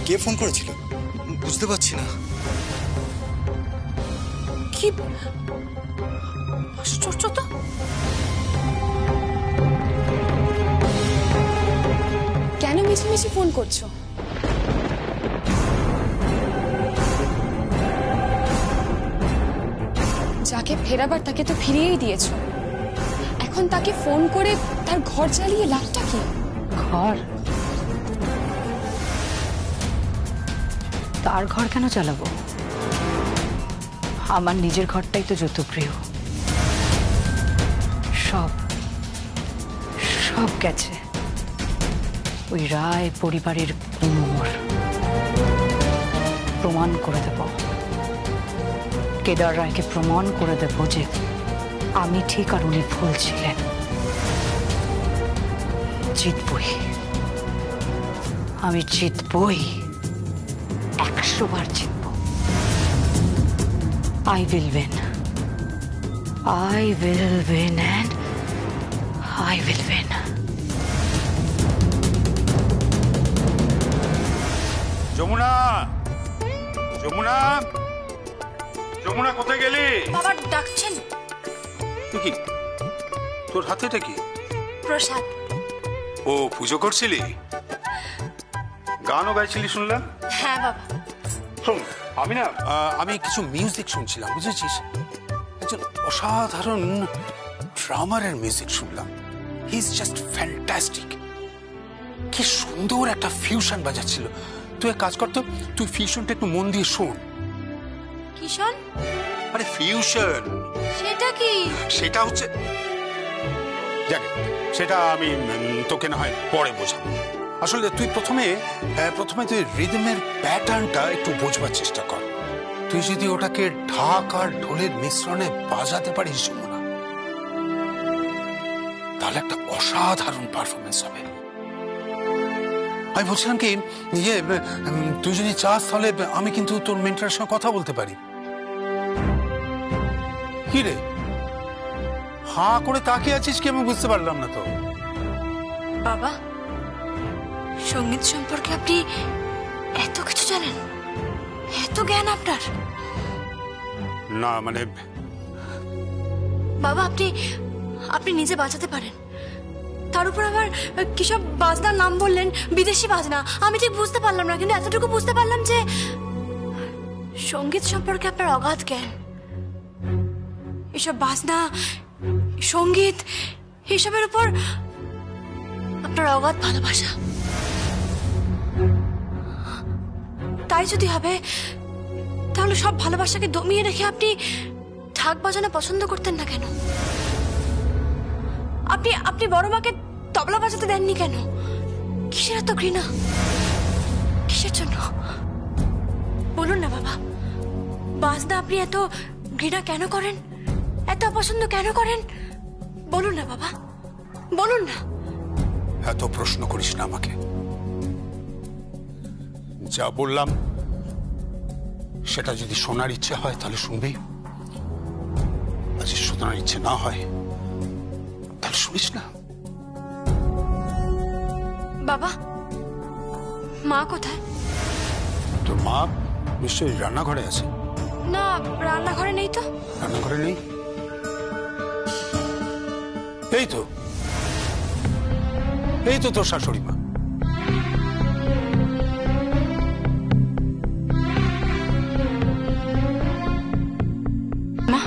কে phone করেছিল? বুঝতে পারছি না। কি আশ্চর্য তো। কেন মিছিমিছি ফোন করছো? যাকে ফেরাবার তাকে তো ফিরিয়েই দিয়েছো, এখন তাকে ফোন করে তার ঘর জ্বালিয়ে লাভটা কি? ঘর? তার ঘর কেন চালাবো? আমার নিজের ঘরটাই তো যত প্রিয়। সব সব গেছে ওই রায় পরিবারের গুমর। প্রমাণ করে দেব, কেদার রায়কে প্রমাণ করে দেব যে আমি ঠিক আর উনি ভুল ছিলেন। জিতবই, আমি জিতবই, 100 বার জিতব। I will win. I will win and I will win. Jamuna, Jamuna, Jamuna কোথায় গেলি? বাবা ডাকছেন। কি তোর হাতে এটা কি? প্রসাদ। ও পুজো করছিলি? গানও গাইছিলি শুনলাম। হ্যাঁ বাবা। শোন, আমি কিছু মিউজিক শুনছিলাম, বুঝেছিস? একজন অসাধারণ ড্রামারের মিউজিক শুনলাম। He is just fantastic. কি সুন্দর একটা ফিউশন বাজাচ্ছিল। তুই এক কাজ কর তো, তুই ফিউশনটা একটু মন দিয়ে শোন। কিশোর? আরে ফিউশন সেটা কি? সেটা হচ্ছে, জানি সেটা আমি তোকে না হয় পরে বোঝাবো। আসলে তুই প্রথমে তুই রিদমের প্যাটার্নটা একটু বোঝবার চেষ্টা কর। তুই যদি ওটাকে ঢাক আর ঢোলের মিশ্রণে বাজাতে পারিস যমুনা, তাহলে একটা অসাধারণ পারফরমেন্স হবে। আমি বলছিলাম কি, তুই যদি চাস তাহলে আমি কিন্তু তোর মেন্টরের সঙ্গে কথা বলতে পারি। কি রে হাঁ করে তাকিয়ে আছিস কি? আমি বুঝতে পারলাম না তো। বাবা, সঙ্গীত সম্পর্কে আপনি এত কিছু জানেন? এত জ্ঞান আপনার? না মানে বাবা, আপনি নিজে বাজাতে পারেন, তার উপর আবার কিসব বাজনার নাম বললেন, বিদেশি বাজনা। আমি ঠিক বুঝতে পারলাম না, কিন্তু এতটুকু বুঝতে পারলাম যে সঙ্গীত সম্পর্কে আপনার অগাধ জ্ঞান। এসব বাজনা, সঙ্গীত, এসবের উপর আপনার অগাধ ভালোবাসা। তাই যদি হবে, তাহলে সব ভালোবাসাকে দমিয়ে রেখে আপনি ঢাক বাজানো পছন্দ করতেন না কেন? আপনি বড় মাকে তবলা বাজাতে দেননি কেন? কিসের এত ঘৃণা? কিসের জন্য বলুন না বাবা। বাজনা আপনি এত ঘৃণা কেন করেন, এত অপছন্দ কেন করেন? বলুন না বাবা, বলুন না। এত প্রশ্ন করিস না আমাকে। যা বললাম সেটা যদি শোনার ইচ্ছে হয় তাহলে শুনবি, আর যদি শোনার ইচ্ছে না হয় তাহলে শুনিস না। বাবা, মা কোথায়? তোর মা নিশ্চয়ই রান্নাঘরে আছে। না, রান্নাঘরে নেই তো। রান্নাঘরে নেই? এই তো তোর শাশুড়ি মা। মা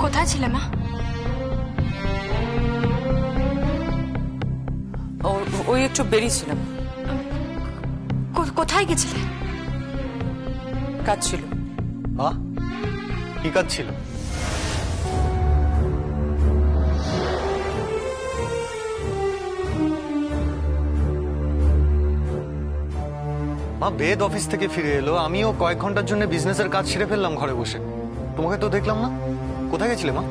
কোথায় ছিলে? মা ওই একটু বেরিয়েছিলাম। কোথায় গেছিলে? কাজ ছিল। কি কাজ ছিল? মা বেদ অফিস থেকে ফিরে এলো, আমিও কয়েক ঘন্টার জন্য বিজনেসের কাজ সেরে ফেললাম ঘরে বসে। তোমাকে তো দেখলাম না। কোথায় গেছিলে মা?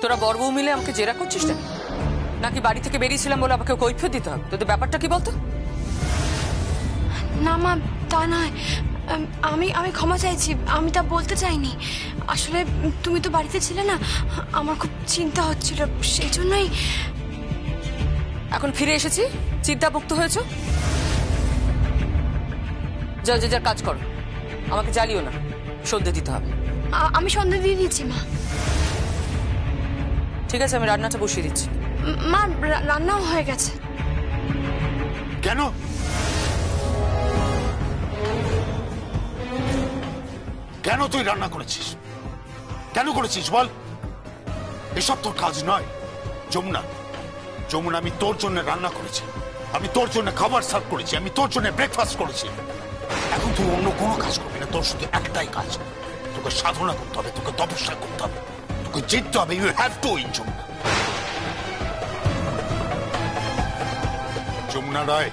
তোরা বড় বউ মিলে আমাকে জেরা করছিস নাকি বাড়ি থেকে বেরিয়েছিলাম বলে আমাকে কৈফিয়ত দিতে হবে? তোদের ব্যাপারটা কি বলতো? না মা, তা নয়। আমি ক্ষমা চাইছি, আমি তা বলতে চাইনি। আসলে তুমি তো বাড়িতে ছিলে না, আমার খুব চিন্তা হচ্ছিল, সেই জন্যই। এখন ফিরে এসেছি, চিন্তামুক্ত হয়েছো? যাও, যে যার কাজ করো, আমাকে জ্বালিও না, সন্ধে দিতে হবে। আমি সন্ধ্যা দিয়ে দিচ্ছি মা। ঠিক আছে, আমি রান্নাটা বসিয়ে দিচ্ছি। মা, রান্নাও হয়ে গেছে। কেন? কেন তুই রান্না করেছিস? কেন করেছিস বল? এসব তোর কাজ নয়। যমুনা, যমুনা, আমি তোর জন্য রান্না করেছি, আমি তোর জন্য খাবার সার্ভ করেছি, আমি তোর জন্য ব্রেকফাস্ট করেছি। এখন তুই অন্য কোনো কাজ করবি না, তোর শুধু একটাই কাজ, তোকে সাধনা করতে হবে, তোকে তপস্যা করতে হবে, তোকে জিততে হবে। You have to win Jamuna. Jamuna Roy,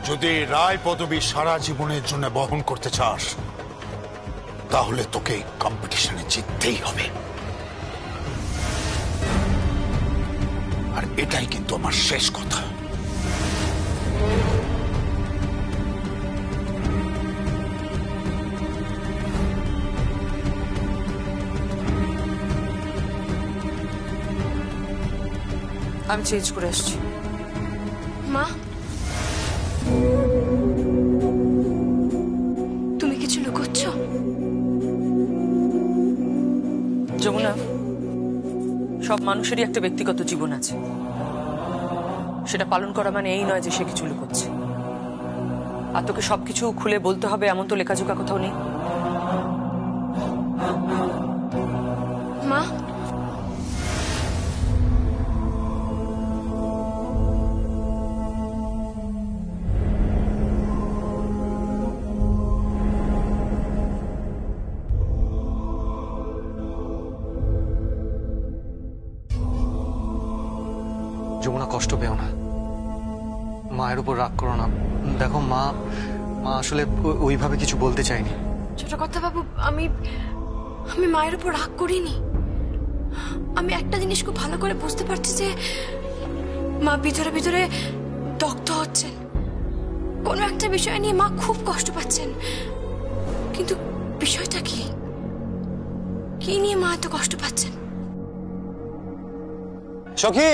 যদি রায় পদবী সারা জীবনের জন্য বহন করতে চাস, তাহলে তোকে কম্পিটিশনে জিততেই হবে। আর এটাই কিন্তু আমার শেষ কথা। আমি চেঞ্জ করে আসছি। মা, তুমি কিছু লুকোচ্ছ? যমুনা, সব মানুষেরই একটা ব্যক্তিগত জীবন আছে, সেটা পালন করা মানে এই নয় যে সে কিছু লুকোচ্ছে। আর তোকে সবকিছু খুলে বলতে হবে এমন তো লেখাজোখা কোথাও নেই। মা, যমুনা, কষ্ট পেও না, মায়ের উপর রাগ করো না। দেখো মা, মা আসলে ওইভাবে কিছু বলতে চাইনি। ছোট কথা বাবু, আমি মায়ের উপর রাগ করিনি। আমি একটা জিনিস খুব ভালো করে বুঝতে পারছি যে মা ভিতরে ভিতরে দগ্ধ হচ্ছেন। কোনো একটা বিষয় নিয়ে মা খুব কষ্ট পাচ্ছেন, কিন্তু বিষয়টা কি নিয়ে মা এত কষ্ট পাচ্ছেন? সখী,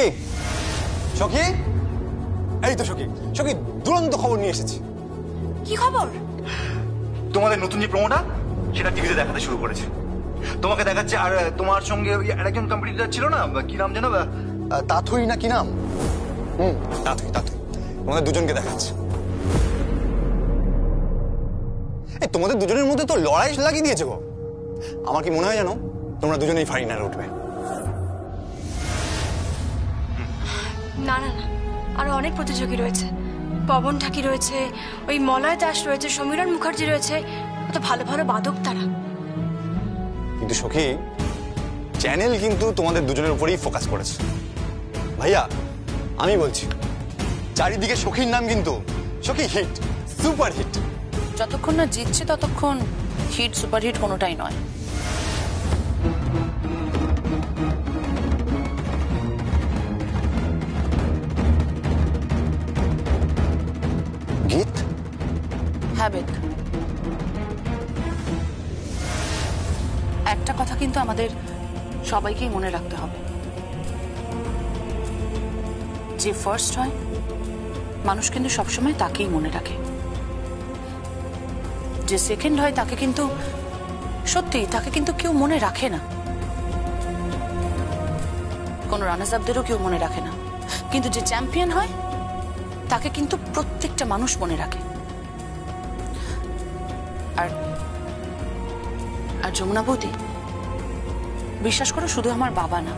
সখী, এই তো সখী, সখী, দুরন্ত খবর নিয়ে এসেছি। কি খবর? তোমাদের নতুন যে প্রোমোটা সেটা টিভিতে দেখাতে শুরু করেছে। তোমাকে দেখাচ্ছে, আর তোমার সঙ্গে ওই আরেকজন কম্পিটিটর ছিল না, কি নাম যেন, তাথই না কি নাম? তাথই, তাথই, তোমাদের দুজনকে দেখাচ্ছে। এই তোমাদের দুজনের মধ্যে তো লড়াই লাগিয়ে দিয়েছে গো। আমার কি মনে হয় জানো, তোমরা দুজনেই ফাইনালে উঠবে। না না না, আরো অনেক প্রতিযোগী রয়েছে। পবন ঠাকি রয়েছে, ওই মলয় দাস রয়েছে, সমীরণ মুখার্জি রয়েছে, কত ভালো ভালো বাদক তারা। কিন্তু সখী, চ্যানেল কিন্তু তোমাদের দুজনের উপরেই ফোকাস করেছে। ভাইয়া, আমি বলছি, চারিদিকে সখীর নাম কিন্তু, সখী হিট, সুপার হিট। যতক্ষণ না জিতছে ততক্ষণ হিট সুপারহিট কোনোটাই নয়। গীত, হ্যাবিট। একটা কথা কিন্তু আমাদের সবাইকেই মনে রাখতে হবে, যে ফার্স্ট হয় মানুষ কিন্তু সবসময় তাকেই মনে রাখে, যে সেকেন্ড হয় তাকে কিন্তু সত্যি তাকে কিন্তু কেউ মনে রাখে না। কোনো রানার্স আপদেরও কেউ মনে রাখে না, কিন্তু যে চ্যাম্পিয়ন হয় তাকে কিন্তু প্রত্যেকটা মানুষ মনে রাখে। আর আর যমুনা বৌদি, বিশ্বাস করো, শুধু আমার বাবা না,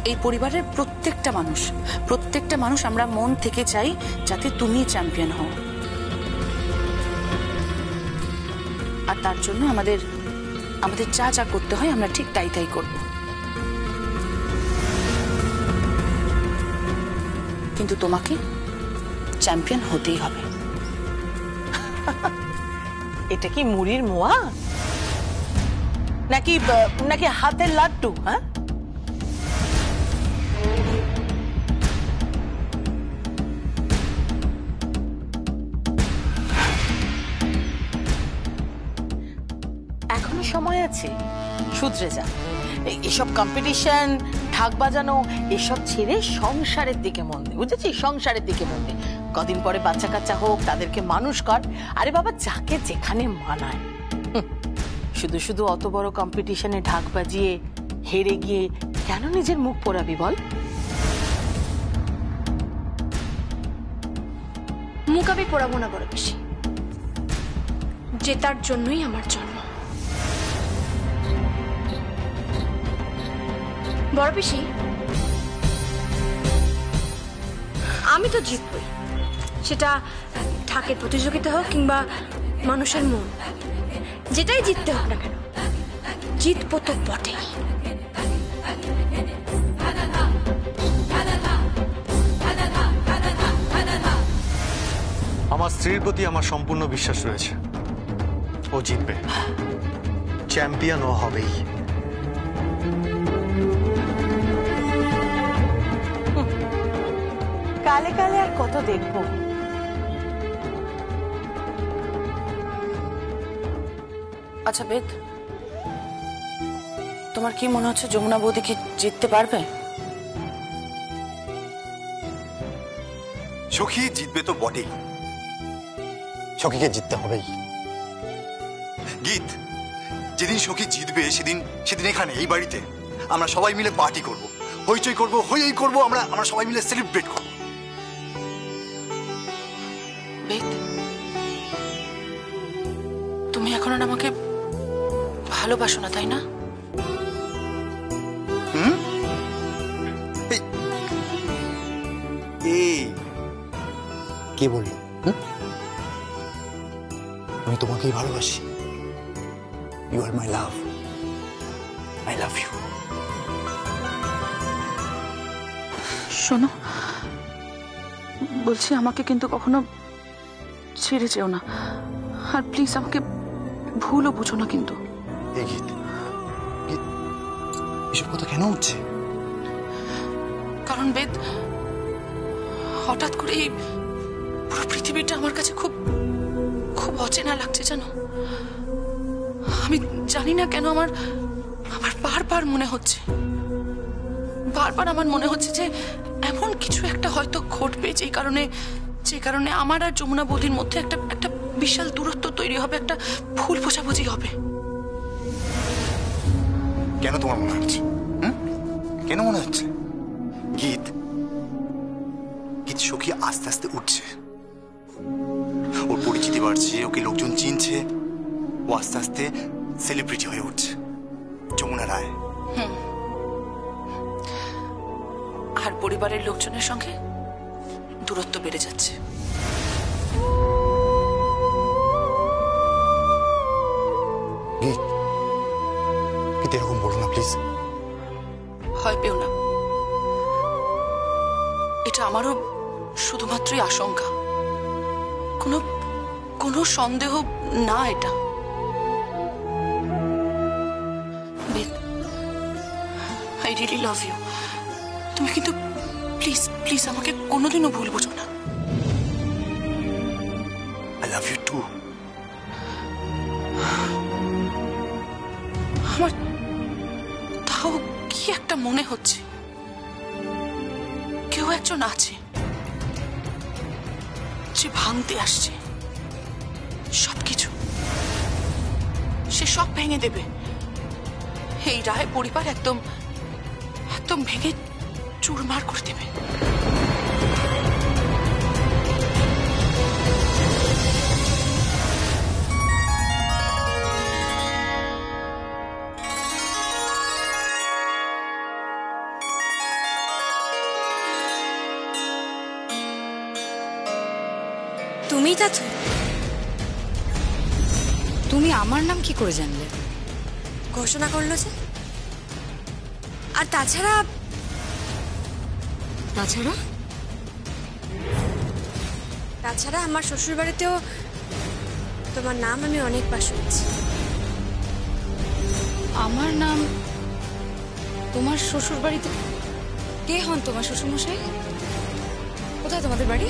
এই পরিবারের প্রত্যেকটা মানুষ আমরা মন থেকে চাই যাতে তুমি চ্যাম্পিয়ন হও। আর তার জন্য আমাদের যা যা করতে হয় আমরা ঠিক তাই তাই করব। কিন্তু তোমাকে চ্যাম্পিয়ন হতেই হবে। এটা কি মুড়ির মোয়া নাকি নাকি হাতের লাড্ডু? হ্যাঁ, এখনো সময় আছে, শুধরে যা। এসব কম্পিটিশন ঢাক বাজানো এসব ছেড়ে সংসারের দিকে মন দে, বুঝেছিস? সংসারের দিকে মন দে। কদিন পরে বাচ্চা কাচ্চা হোক, তাদেরকে মানুষ কর। আরে বাবা, যাকে যেখানে মানায়। শুধু শুধু অত বড় কম্পিটিশনে ঢাক বাজিয়ে হেরে গিয়ে কেন নিজের মুখ পোড়াবি বল? মুখ আমি পোড়াবো না বড় পিসি, জেতার জন্যই আমার জন্ম। বড় পিসি, আমি তো জিতবই, সেটা ঢাকের প্রতিযোগিতা হোক কিংবা মানুষের মন, যেটাই জিততে হোক না কেন, জিতবো তো বটেই। আমার স্ত্রীর প্রতি আমার সম্পূর্ণ বিশ্বাস রয়েছে, ও জিতবে, চ্যাম্পিয়ন ও হবেই। কালে কালে আর কত দেখবো। আচ্ছা বেদ, তোমার কি মনে হচ্ছে যমুনা বৌদি কি জিততে পারবে? সখী জিতবে তো বটেই। সখীকে জিততে হবেই। গীত, যেদিন সখী জিতবে সেদিন এখানে এই বাড়িতে আমরা সবাই মিলে পার্টি করব, হইচই করব, হই করব, আমরা সবাই মিলে সেলিব্রেট করব। বেদ, তুমি এখন আর আমাকে ভালোবাসো না, তাই না? এই কে বলি? আমি তোমাকেই ভালোবাসি। You are my love, I love you. শোনো, বলছি আমাকে কিন্তু কখনো ছেড়ে যেও না, আর প্লিজ আমাকে ভুলও বুঝো না কিন্তু। এই গীত, গীত, এসব কথা কেন হচ্ছে? কারণ বেদ, হঠাৎ করে এই পুরো পৃথিবীটা আমার কাছে খুব খুব অচেনা লাগছে, জানো? আমি জানি না কেন আমার বারবার মনে হচ্ছে, আমার মনে হচ্ছে যে এমন কিছু একটা হয়তো ঘটবে যে কারণে আমার আর যমুনা বৌদির মধ্যে একটা বিশাল দূরত্ব তৈরি হবে, একটা ভুল বোঝাবুঝি হবে। কেন তোমার মনে হচ্ছে? কেন মনে হচ্ছে? গীত, সখী আস্তে আস্তে উঠছে, ওর পরিচিতি বাড়ছে, ওকে লোকজন চিনছে, ও আস্তে আস্তে সেলিব্রিটি হয়ে উঠছে, যমুনা রায়। আর পরিবারের লোকজনের সঙ্গে দূরত্ব বেড়ে যাচ্ছে। গীত, গীত, এরকম বলো না প্লিজ। ভয় পেও না, এটা আমারও শুধুমাত্রই আশঙ্কা, কোনো সন্দেহ না এটা। Ved, I really love you. তুমি কিন্তু প্লিজ প্লিজ আমাকে কোনোদিনও ভুল বুঝো না। I love you too. আমার তাও কি একটা মনে হচ্ছে, কেউ একজন আছে যে ভাঙতে আসছে সবকিছু, সে সব ভেঙে দেবে। এই রায় পরিবার একদম ভেঙে চুরমার করে দেবে। তুমিই তা তো। তুমি আমার নাম কি করে জানলে? ঘোষণা করলো যে। আর তাছাড়া আমার শ্বশুর বাড়িতেও তোমার নাম আমি অনেকবার শুনেছি। আমার নাম তোমার শ্বশুর বাড়িতে? কে হন তোমার শ্বশুর মশাই? কোথায় তোমাদের বাড়ি?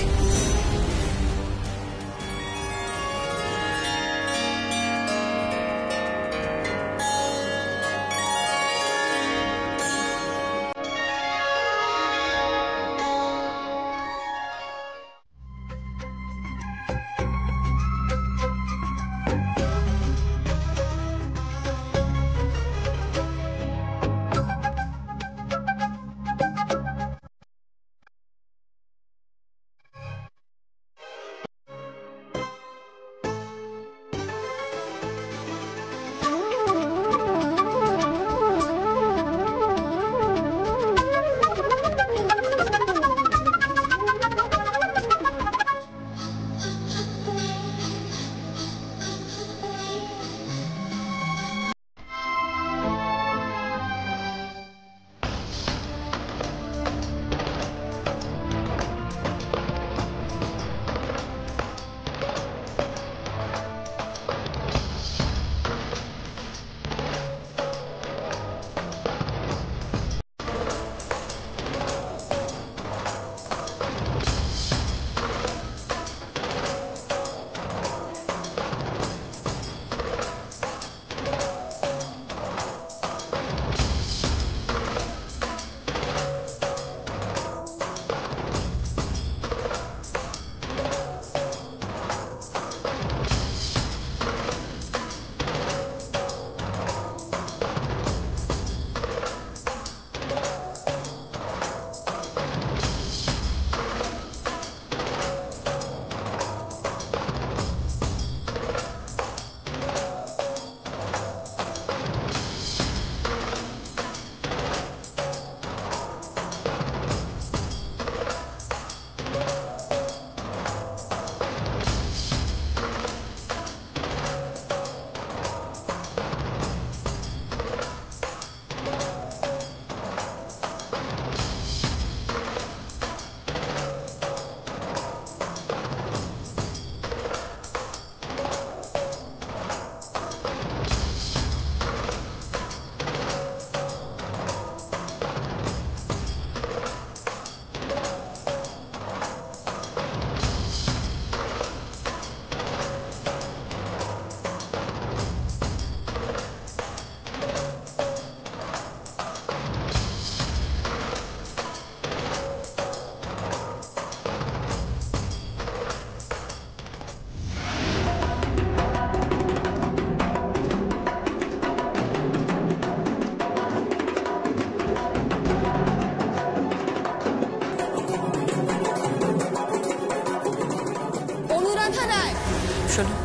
শোনো,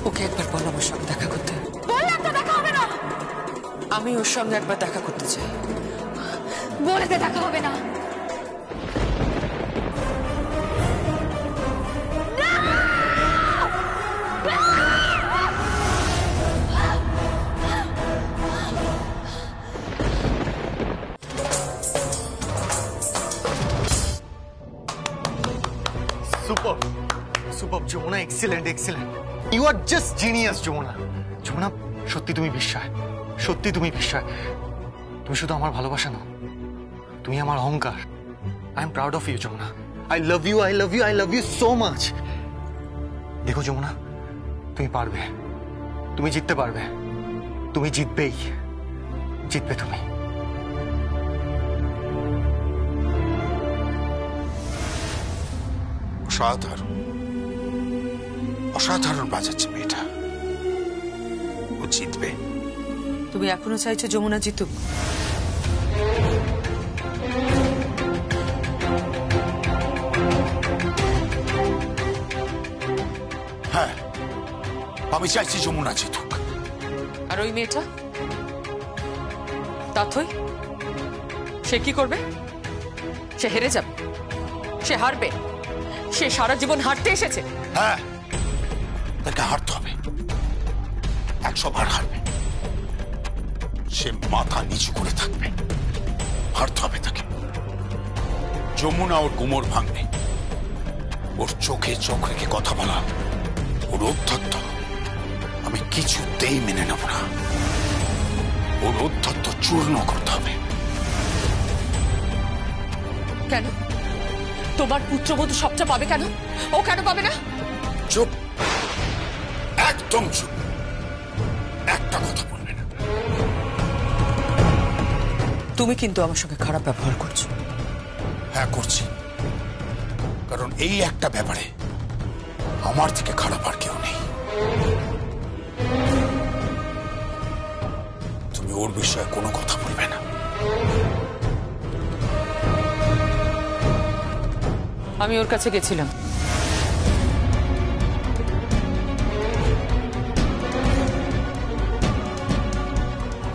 ওকে একবার বল আমার সঙ্গে দেখা করতে। বললাম তো দেখা হবে না। আমি ওর সঙ্গে একবার দেখা করতে চাই। বলেতে দেখা হবে না। Super super Jamuna, excellent excellent, you are just genius Jamuna. Jamuna, সত্যি তুমি বিস্ময়, সত্যি তুমি বিস্ময়। তুমি শুধু আমার ভালোবাসা না, তুমি আমার অহংকার। I am proud of you Jamuna. I love you, I love you, I love you so much. দেখো যমুনা, তুমি পারবে, তুমি জিততে পারবে, তুমি জিতবেই, জিতবে তুমি। অসাধারণ, অসাধারণ বাজাচ্ছে মেয়েটা, ও জিতবে। তুমি এখনো চাইছো যমুনা জিতুক? হ্যাঁ, আমি চাইছি যমুনা জিতুক। আর ওই মেয়েটা তাথই, সে কি করবে? সে হেরে যাবে, সে হারবে, সে সারা জীবন হারতে এসেছে। হ্যাঁ, তাকে হারতে হবে, 100 বার হারবে। সে মাথা নিচু করে থাকবে, হারতে হবে তাকে। যমুনা ওর গুমর ভাঙবে, ওর চোখে চোখ রেখে কথা বলা, ওর অধ্যত্ব আমি কিছুতেই মেনে নেব না। ওর অধ্যত্ব চূর্ণ করতে হবে। কেন? তোমার পুত্রবধূ সবটা পাবে কেন? ও কেন পাবে না? চুপ, একদম চুপ, একটা কথা বলবে না। তুমি কিন্তু আমার সঙ্গে খারাপ ব্যবহার করছো। হ্যাঁ করছি, কারণ এই একটা ব্যাপারে আমার থেকে খারাপ আর কেউ নেই। তুমি ওর বিষয়ে কোনো কথা বলবে না। আমি ওর কাছে গেছিলাম,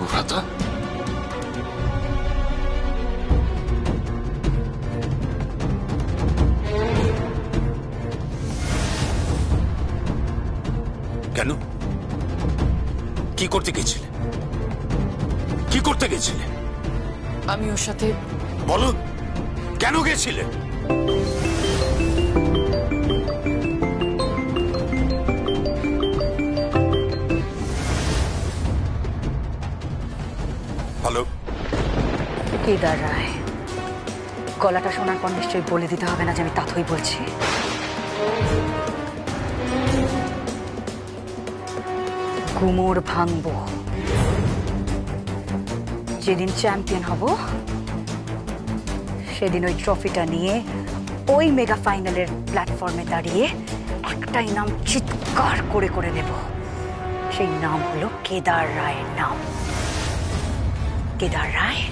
ভ্রাতা, কেন? কি করতে গেছিলে? কি করতে গেছিলে? আমি ওর সাথে। বলো, কেন গেছিলে? কেদার রায়। গলাটা শোনার পর নিশ্চয়ই বলে দিতে হবে না যে আমি তাথই বলছি। গুমোর ভাঙবো। যেদিন চ্যাম্পিয়ন হব সেদিন ওই ট্রফিটা নিয়ে ওই মেগা ফাইনালের প্ল্যাটফর্মে দাঁড়িয়ে একটাই নাম চিৎকার করে করে নেব। সেই নাম হলো কেদার রায়ের নাম। কেদার রায়,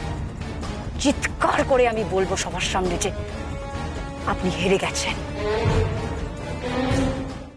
চিৎকার করে আমি বলবো সবার সামনে যে আপনি হেরে গেছেন।